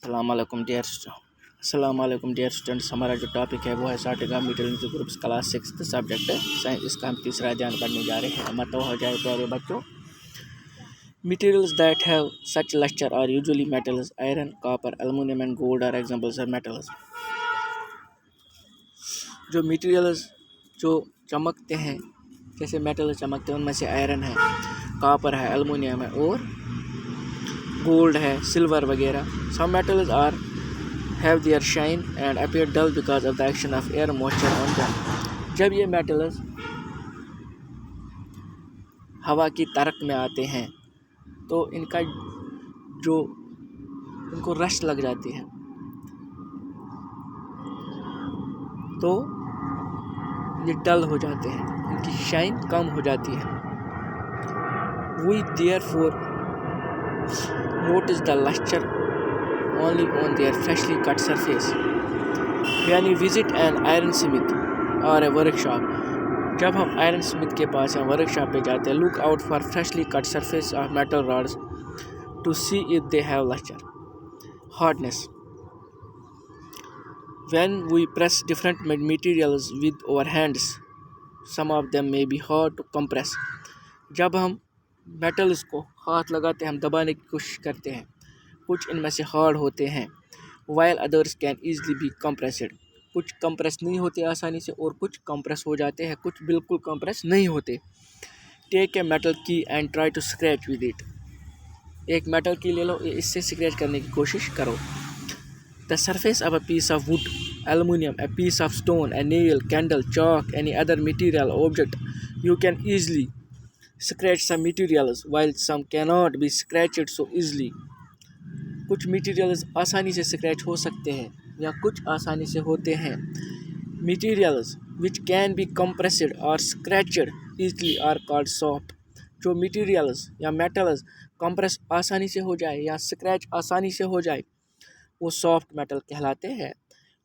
अस्सलाम वालेकुम dear students. हमारा जो टॉपिक है वो है साटिका मटेरियल्स ग्रुप्स क्लास 6 सब्जेक्ट है। इसका हम तीसरा अध्याय पढ़ने जा रहे हैं। मतलब हो जाए प्यारे बच्चों, materials that have such lustre are usually metals. Iron, copper, aluminium and gold are examples of metals. जो मटेरियल्स जो चमकते हैं, जैसे मेटल चमकते हैं, उनमें से आयरन है, कॉपर है, एल्युमिनियम है और गोल्ड है, सिल्वर वगैरह। Some metals are have their shine and appear dull because of the action of air moisture on them। जब ये मेटल्स हवा की तरक में आते हैं तो इनको रश लग जाती है, तो ये डल हो जाते हैं, इनकी शाइन कम हो जाती है। We therefore notice the luster only on their freshly cut surface when you visit an iron smith or a workshop। जब हम आयरन स्मिथ के पास या वर्कशॉप पे जाते हैं, look out for freshly cut surface of metal rods to see if they have lustre, hardness. When we press different materials with our hands, some of them may be hard to compress। जब हम metals को हाथ लगाते हैं, हम दबाने की कोशिश करते हैं, कुछ इनमें से हार्ड होते हैं। While others can easily B compressed, कुछ कंप्रेस नहीं होते आसानी से और कुछ कंप्रेस हो जाते हैं, कुछ बिल्कुल कंप्रेस नहीं होते। Take a metal key and try to scratch with it. एक मेटल की ले लो, इससे स्क्रैच करने की कोशिश करो। The surface of a piece of wood, aluminium, a piece of stone, a nail, candle, chalk, any other material object, you can easily scratch some materials while some cannot be scratched so easily। कुछ materials आसानी से scratch हो सकते हैं या कुछ आसानी से होते हैं। Materials which can be compressed और स्क्रैचड ईजली आर कॉल्ड सॉफ्ट। जो मटेरियल्स या मेटल्स कंप्रेस आसानी से हो जाए या स्क्रैच आसानी से हो जाए, वो सॉफ्ट मेटल कहलाते हैं।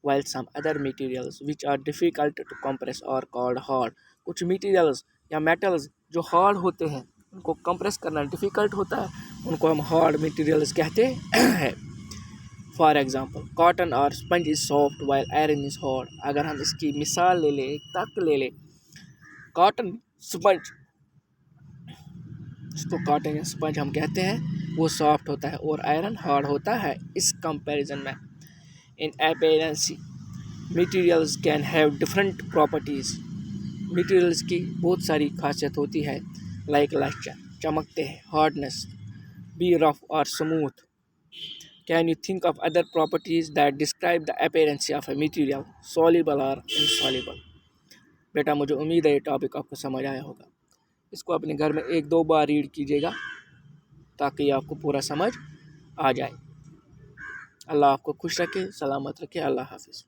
While some other materials which are difficult to compress are called hard. कुछ मटेरियल्स या मेटल्स जो हार्ड होते हैं, उनको कंप्रेस करना डिफ़िकल्ट होता है, उनको हम हार्ड मटेरियल्स कहते हैं। फॉर एग्जांपल, कॉटन और sponge is soft while iron is hard. अगर हम इसकी मिसाल ले लें, एक तर्क ले लें, कॉटन स्पंज, इसको कॉटन या स्पंज हम कहते हैं, वो सॉफ्ट होता है और आयरन हार्ड होता है। इस कंपैरिजन में इन appearance materials can have different properties. Materials की बहुत सारी खासियत होती है, लाइक लस्टर, चमकते हैं, हार्डनेस, बी रफ और smooth. Can you think of other properties that describe the appearance of a material, soluble और इनसॉल्युबल। बेटा, मुझे उम्मीद है ये टॉपिक आपको समझ आया होगा। इसको अपने घर में 1-2 बार रीड कीजिएगा ताकि आपको पूरा समझ आ जाए। अल्लाह आपको खुश रखे, सलामत रखे। अल्लाह हाफिज़।